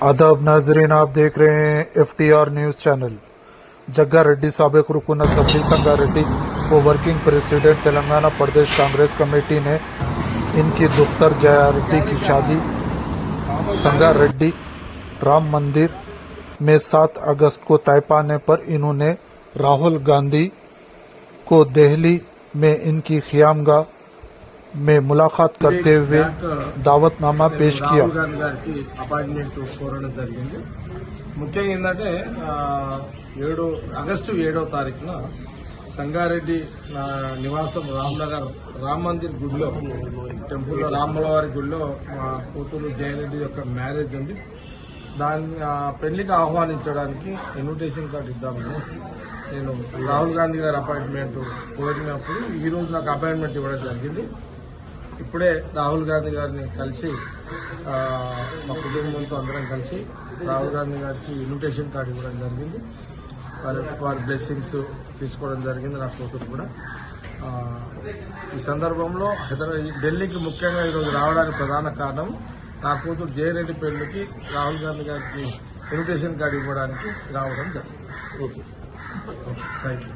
आदाब नाजरीन, आप देख रहे हैं FTR न्यूज चैनल। जग्गारेड्डी साबिक रुकन असम्बली संगारेड्डी व वर्किंग प्रेसिडेंट तेलंगाना प्रदेश कांग्रेस कमेटी ने इनकी दुख्तर जयारेड्डी की शादी संगारेड्डी राम मंदिर में 7 अगस्त को तय पाने पर इन्होंने राहुल गांधी को दिल्ली में इनकी खियामगाह में मुलाकात करते हुए दावतनामा पेश किया। అపాయింట్మెంట్ కోరడం జరిగింది। ముఖ్యంగా ఏంటంటే 7 ఆగస్టు 7వ తారీఖున సంగారెడ్డి నివాసం రామ్నగర్ రామ్ మందిర్ గుడిలో టెంపుల్లో రామ్మలవారి గుడిలో మా కూతురు జయరెడ్డి యొక్క మ్యారేజ్ ఉంది। దాన్ని పెళ్లికి ఆహ్వానించడానికి ఇన్విటేషన్ కార్డు ఇద్దామని నేను రాహుల్ గాంధీ గారి అపాయింట్మెంట్ కోరినప్పుడు ఈ రోజు నాకు అపాయింట్మెంట్ ఇవ్వడం జరిగింది। ఇప్పుడే రాహుల్ గాంధీ గారిని కలిసి మా కుటుంబంతో అందరం కలిసి రాహుల్ గాంధీ గారికి ఇన్విటేషన్ కార్డు ఇవ్వడం జరిగింది। వారి బ్లెస్సింగ్స్ తీసుకోవడం జరిగింది నా కూతురు కూడా। ఈ సందర్భంలో ఢిల్లీకి ముఖ్యంగా ఈరోజు రావడానికి ప్రధాన కారణం నా కూతురు జయరెడ్డి పెళ్లికి రాహుల్ గాంధీ గారికి ఇన్విటేషన్ కార్డు ఇవ్వడానికి రావడం జరిగింది। Thank you.